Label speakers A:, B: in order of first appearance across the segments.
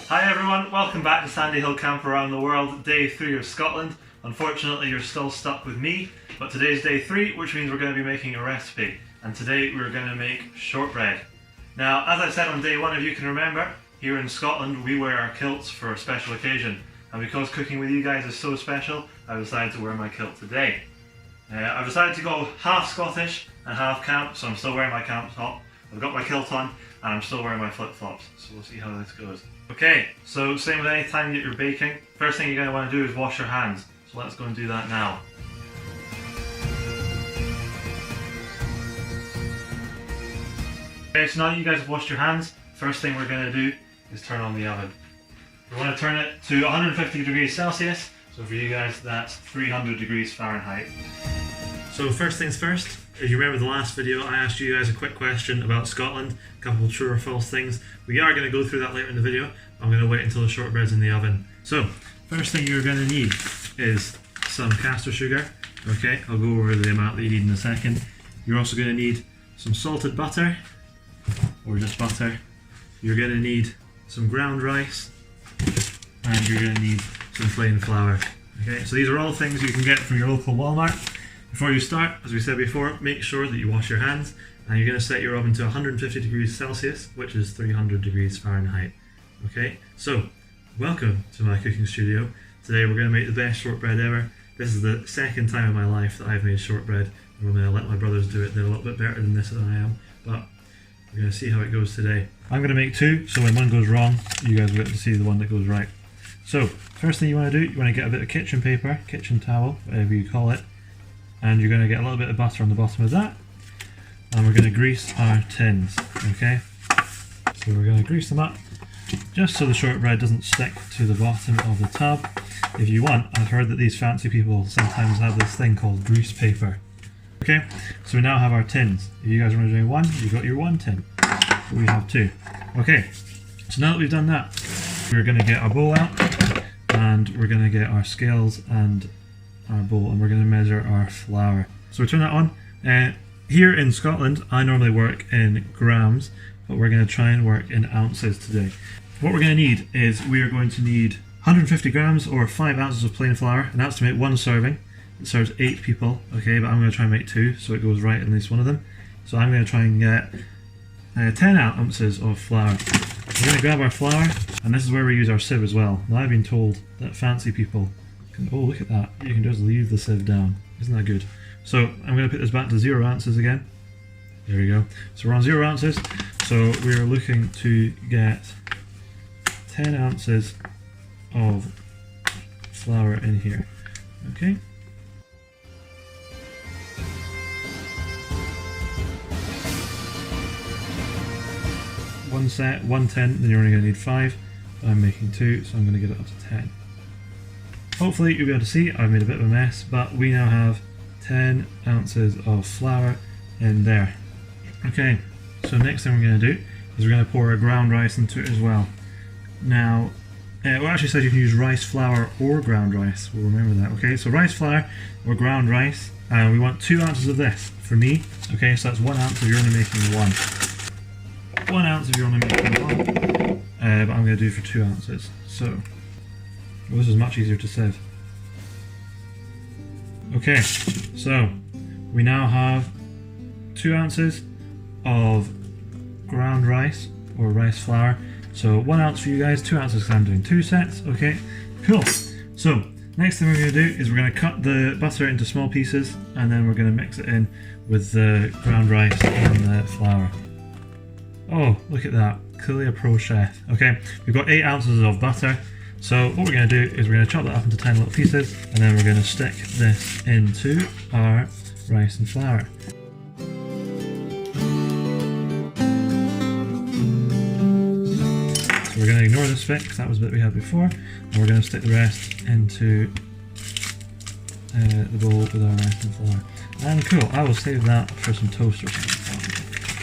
A: Hi everyone, welcome back to Sandy Hill Camp Around the World, day 3 of Scotland. Unfortunately you're still stuck with me, but today's day 3, which means we're going to be making a recipe. And today we're going to make shortbread. Now, as I said on day 1, if you can remember, here in Scotland we wear our kilts for a special occasion. And because cooking with you guys is so special, I've decided to wear my kilt today. I've decided to go half Scottish and half camp, so I'm still wearing my camp top. I've got my kilt on and I'm still wearing my flip-flops, so we'll see how this goes. Okay, so same with any time that you're baking, first thing you're going to want to do is wash your hands. So let's go and do that now. Okay, so now that you guys have washed your hands, first thing we're going to do is turn on the oven. We want to turn it to 150 degrees Celsius, so for you guys that's 300 degrees Fahrenheit. So first things first, if you remember the last video, I asked you guys a quick question about Scotland, a couple of true or false things. We are going to go through that later in the video. I'm going to wait until the shortbread's in the oven. So, first thing you're going to need is some caster sugar. Okay, I'll go over the amount that you need in a second. You're also going to need some salted butter, or just butter. You're going to need some ground rice, and you're going to need some plain flour. Okay, so these are all things you can get from your local Walmart. Before you start, as we said before, make sure that you wash your hands, and you're going to set your oven to 150 degrees Celsius, which is 300 degrees Fahrenheit. Okay, so welcome to my cooking studio. Today we're going to make the best shortbread ever. This is the second time in my life that I've made shortbread. Normally I let my brothers do it, they're a little bit better than this than I am, but we're going to see how it goes today. I'm going to make two, so when one goes wrong, you guys will get to see the one that goes right. So, first thing you want to do, you want to get a bit of kitchen paper, kitchen towel, whatever you call it, and you're going to get a little bit of butter on the bottom of that, and we're going to grease our tins, okay? So we're going to grease them up, just so the shortbread doesn't stick to the bottom of the tub. If you want, I've heard that these fancy people sometimes have this thing called grease paper. Okay, so we now have our tins. If you guys are only doing one, you've got your one tin. But we have two. Okay, so now that we've done that, we're going to get our bowl out, and we're going to get our scales and our bowl, and we're going to measure our flour. So we turn that on. Here in Scotland, I normally work in grams, but we're going to try and work in ounces today. What we're going to need is we are going to need 150 grams or 5 ounces of plain flour, and that's to make one serving. It serves 8 people, okay, but I'm going to try and make 2, so it goes right in at least one of them. So I'm going to try and get 10 ounces of flour. We're going to grab our flour, and this is where we use our sieve as well. Now I've been told that fancy people can, oh look at that, you can just leave the sieve down. Isn't that good? So I'm going to put this back to 0 ounces again. There we go. So we're on 0 ounces. So we're looking to get 10 ounces of flour in here. Okay. One set, 1 tin, then you're only going to need 5. I'm making 2, so I'm going to get it up to 10. Hopefully you'll be able to see I've made a bit of a mess, but we now have 10 ounces of flour in there. Okay, so next thing we're going to do is we're going to pour our ground rice into it as well. Now, it actually says you can use rice flour or ground rice, we'll remember that. Okay, so rice flour or ground rice, and we want 2 ounces of this for me. Okay, so that's 1 ounce if you're only making 1. 1 ounce if you're only making 1, but I'm going to do for 2 ounces. So, well, this is much easier to sieve. Okay, so we now have 2 ounces of ground rice or rice flour. So 1 ounce for you guys, 2 ounces because I'm doing 2 sets. Okay, cool. So next thing we're going to do is we're going to cut the butter into small pieces, and then we're going to mix it in with the ground rice and the flour. Oh, look at that. Clearly a pro chef. Okay, we've got 8 ounces of butter. So what we're going to do is we're going to chop that up into 10 little pieces, and then we're going to stick this into our rice and flour. So we're going to ignore this bit because that was the bit we had before, and we're going to stick the rest into the bowl with our rice and flour. And cool, I will save that for some toast or something.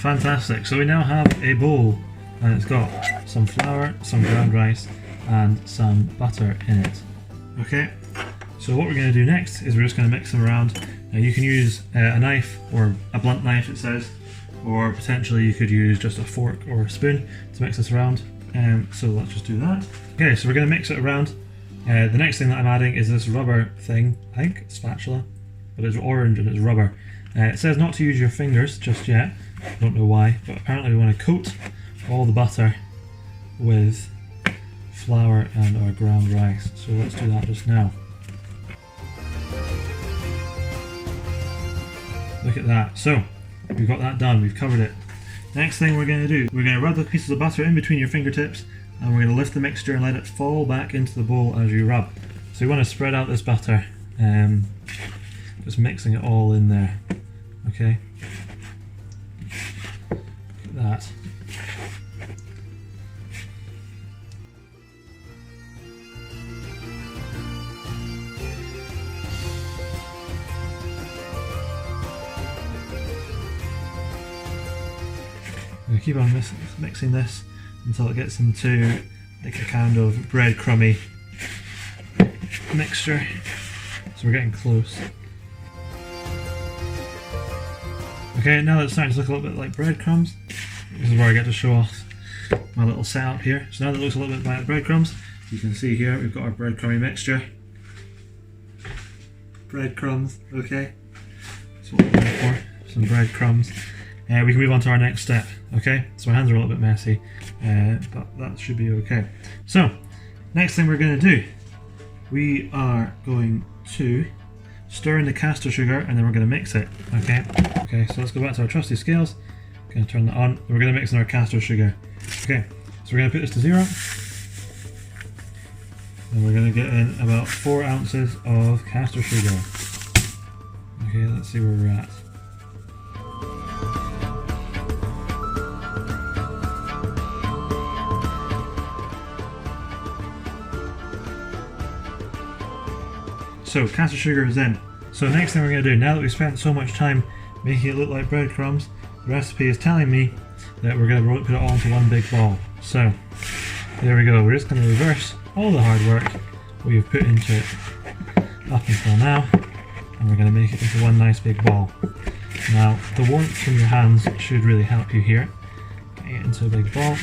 A: Fantastic, so we now have a bowl, and it's got some flour, some ground rice, and some butter in it. Okay, so what we're going to do next is we're just going to mix them around You can use a knife, or a blunt knife it says, or potentially you could use just a fork or a spoon to mix this around. So let's just do that. Okay, so we're going to mix it around. The next thing that I'm adding is this rubber thing. I think it's spatula, but it's orange and it's rubber. It says not to use your fingers just yet. I don't know why, but apparently we want to coat all the butter with flour and our ground rice. So let's do that just now. Look at that. So we've got that done, we've covered it. Next thing we're going to do, we're going to rub the pieces of butter in between your fingertips, and we're going to lift the mixture and let it fall back into the bowl as you rub. So you want to spread out this butter, just mixing it all in there. Okay, look at that. I'm going to keep on mixing this until it gets into like a kind of breadcrumby mixture. So we're getting close. Okay, now that it's starting to look a little bit like breadcrumbs, this is where I get to show off my little setup here. So now that it looks a little bit like breadcrumbs, you can see here we've got our breadcrumby mixture. Breadcrumbs, okay. That's what we're looking for, some breadcrumbs. We can move on to our next step, okay? So my hands are a little bit messy, but that should be okay. So, next thing we're going to do, we are going to stir in the caster sugar and then we're going to mix it, okay? Okay, so let's go back to our trusty scales. Going to turn that on. We're going to mix in our caster sugar. Okay, so we're going to put this to 0. And we're going to get in about 4 ounces of caster sugar. Okay, let's see where we're at. So caster sugar is in. So next thing we're going to do, now that we've spent so much time making it look like breadcrumbs, the recipe is telling me that we're going to put it all into one big ball. So there we go, we're just going to reverse all the hard work we've put into it up until now, and we're going to make it into one nice big ball. Now the warmth from your hands should really help you here, getting it into a big ball.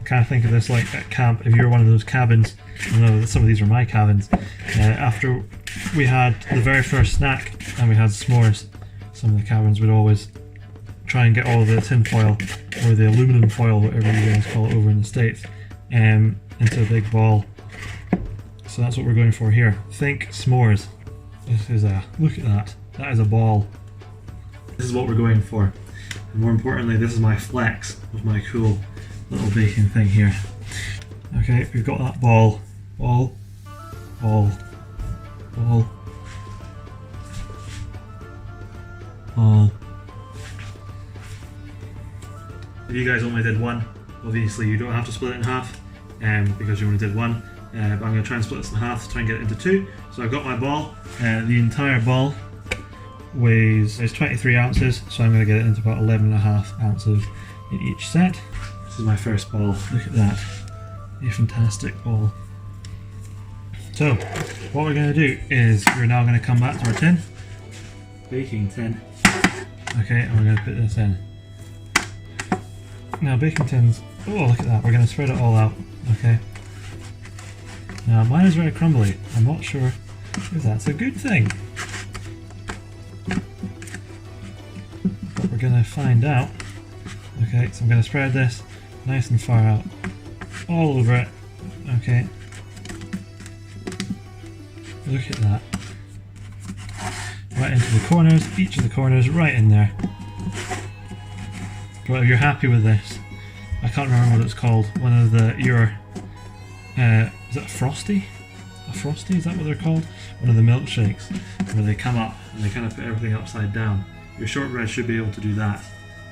A: Kind of think of this like at camp. If you're one of those cabins, I know that some of these are my cabins, after we had the very first snack and we had s'mores, some of the cabins would always try and get all of the tin foil or the aluminum foil, whatever you guys call it over in the States, into a big ball. So that's what we're going for here. Think s'mores. This is a, look at that, that is a ball. This is what we're going for. And more importantly, this is my flex of my cool little baking thing here. Okay, we've got that ball, ball, ball, ball, ball. If you guys only did one, obviously you don't have to split it in half, because you only did one. But I'm going to try and split this in half to try and get it into 2. So I've got my ball. The entire ball weighs 23 ounces, so I'm going to get it into about 11.5 ounces in each set. This is my first ball. Look at that. A fantastic ball. So, what we're going to do is we're now going to come back to our tin. Baking tin. Okay, and we're going to put this in. Now baking tins, oh look at that, we're going to spread it all out. Okay. Now mine is very crumbly. I'm not sure if that's a good thing. But we're going to find out. Okay, so I'm going to spread this nice and far out, all over it. Okay, look at that, right into the corners, each of the corners right in there. But if you're happy with this, I can't remember what it's called, one of the, is it a Frosty? A Frosty, is that what they're called? One of the milkshakes, where they come up and they kind of put everything upside down. Your shortbread should be able to do that.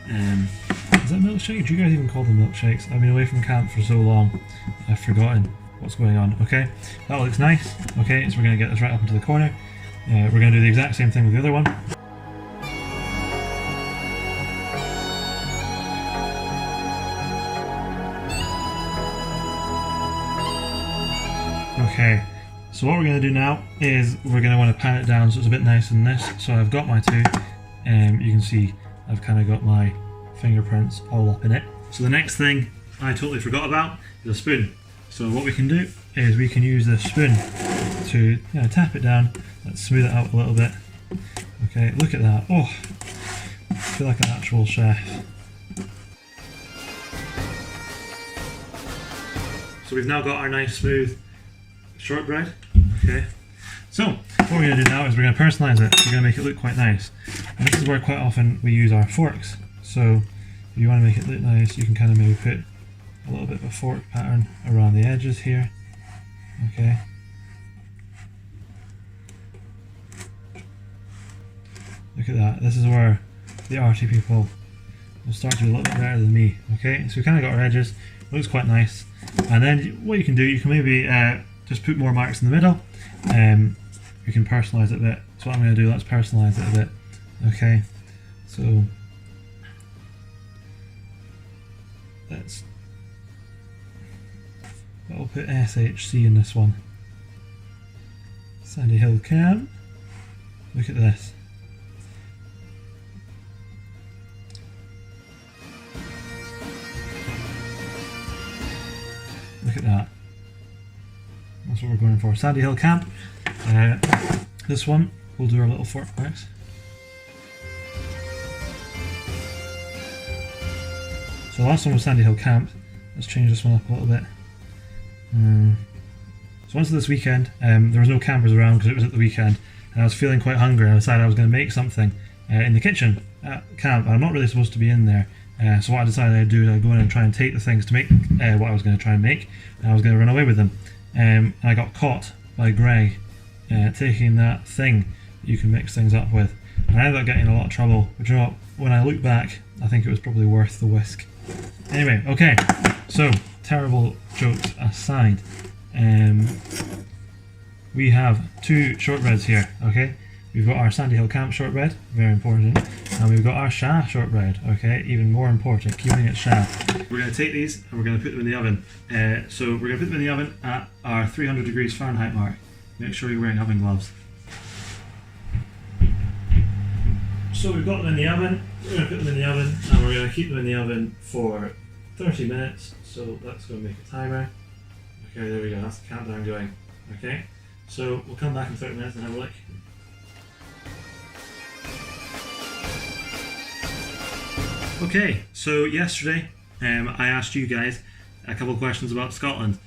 A: Is that milkshake? Do you guys even call them milkshakes? I've been away from camp for so long, I've forgotten what's going on. Okay, that looks nice. Okay, so we're going to get this right up into the corner. We're going to do the exact same thing with the other one. Okay, So what we're going to do now is we're going to want to pan it down so it's a bit nicer than this. So I've got my two, you can see I've kind of got my fingerprints all up in it. So the next thing I totally forgot about is a spoon. So what we can do is we can use this spoon to tap it down. Let's smooth it out a little bit. Okay, look at that. Oh, I feel like an actual chef. So we've now got our nice smooth shortbread. Okay. So what we're going to do now is we're going to personalise it. We're going to make it look quite nice. And this is where quite often we use our forks. So if you want to make it look nice, you can kind of maybe put a little bit of a fork pattern around the edges here. Okay. Look at that. This is where the arty people will start to do a little bit better than me. Okay, so we kind of got our edges. It looks quite nice. And then what you can do, you can maybe just put more marks in the middle. You can personalise it a bit. So what I'm going to do, let's personalise it a bit. Okay, so I'll put SHC in this one. Sandy Hill Camp. Look at this. Look at that. That's what we're going for. Sandy Hill Camp. This one, we'll do our little fork marks. So the last one was Sandy Hill Camp. Let's change this one up a little bit. So once this weekend, there was no campers around because it was at the weekend, and I was feeling quite hungry, and I decided I was going to make something in the kitchen at camp. I'm not really supposed to be in there, so what I decided I'd do is I'd go in and try and take the things to make what I was going to try and make, and I was going to run away with them. And I got caught by Greg taking that thing that you can mix things up with, and I ended up getting in a lot of trouble, but you know what, when I look back, I think it was probably worth the whisk. Anyway, okay, so terrible jokes aside, we have two shortbreads here, okay? We've got our Sandy Hill Camp shortbread, very important, and we've got our Shah shortbread, okay? Even more important, keeping it Shah. We're going to take these and we're going to put them in the oven. So we're going to put them in the oven at our 300 degrees Fahrenheit mark. Make sure you're wearing oven gloves. So we've got them in the oven, we're going to put them in the oven, and we're going to keep them in the oven for 30 minutes. So let's go make a timer. Okay, there we go, that's the countdown going. Okay, so we'll come back in 30 minutes and have a look. Okay, so yesterday I asked you guys a couple of questions about Scotland.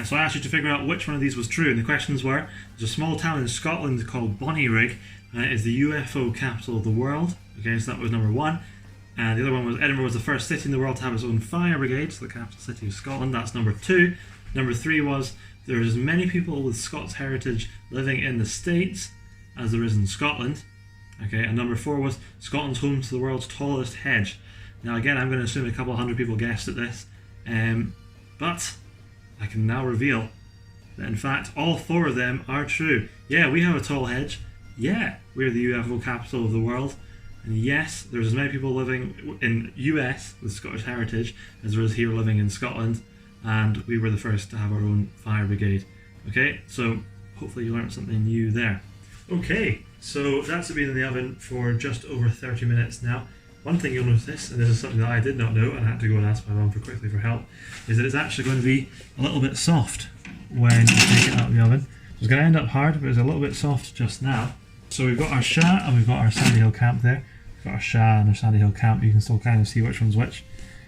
A: So I asked you to figure out which one of these was true, and the questions were: there's a small town in Scotland called Bonnyrigg, is the UFO capital of the world. Okay, so that was number one. And the other one was Edinburgh was the first city in the world to have its own fire brigade, so the capital city of Scotland, that's number two. Number three was there's as many people with Scots heritage living in the States as there is in Scotland. Okay, and number four was Scotland's home to the world's tallest hedge. Now again, I'm going to assume a couple hundred people guessed at this, but I can now reveal that in fact all four of them are true. Yeah, we have a tall hedge. Yeah, we're the UFO capital of the world. And yes, there's as many people living in US with Scottish heritage as there is here living in Scotland, and we were the first to have our own fire brigade. Okay, so hopefully you learned something new there. Okay, so that's been in the oven for just over 30 minutes now. One thing you'll notice, and this is something that I did not know, and I had to go and ask my mum for help, is that it's actually going to be a little bit soft when you take it out of the oven. It's going to end up hard, but it's a little bit soft just now. So we've got our Shah and we've got our Sandy Hill Camp there. We've got our Shah and our Sandy Hill Camp. You can still kind of see which one's which.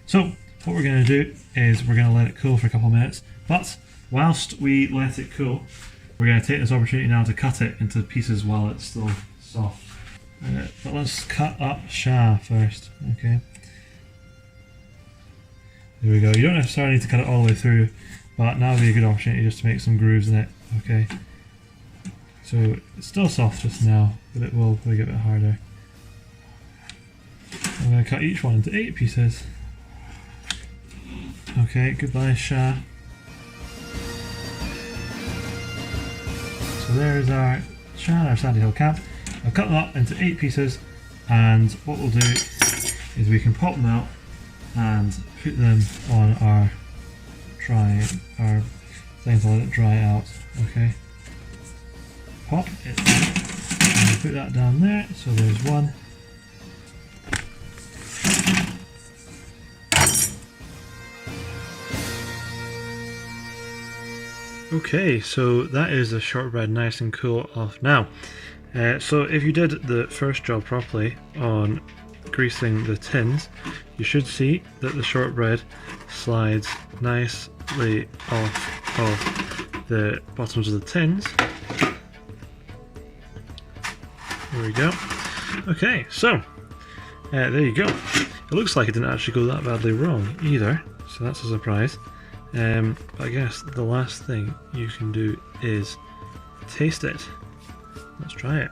A: So what we're going to do is we're going to let it cool for a couple of minutes. But whilst we let it cool, we're going to take this opportunity now to cut it into pieces while it's still soft. But let's cut up Shah first. Okay. There we go. You don't necessarily need to cut it all the way through, but now would be a good opportunity just to make some grooves in it. Okay. So it's still soft just now, but it will probably get a bit harder. I'm going to cut each one into 8 pieces. Okay, goodbye Shah. So there's our Shah and our Sandy Hill Camp. I've cut them up into 8 pieces, and what we'll do is we can pop them out and put them on our thing to let it dry out. Okay. pop. Put that down there, so there's one. Okay, so that is the shortbread nice and cool off now. So if you did the first job properly on greasing the tins, you should see that the shortbread slides nicely off of the bottoms of the tins. There we go. Okay, so there you go. It looks like it didn't actually go that badly wrong either, so that's a surprise. But I guess the last thing you can do is taste it. Let's try it.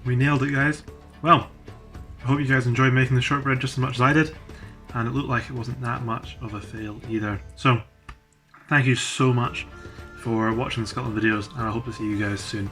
A: We nailed it, guys. Well, I hope you guys enjoyed making the shortbread just as much as I did, and it looked like it wasn't that much of a fail either. So, thank you so much for watching the Scotland videos, and I hope to see you guys soon.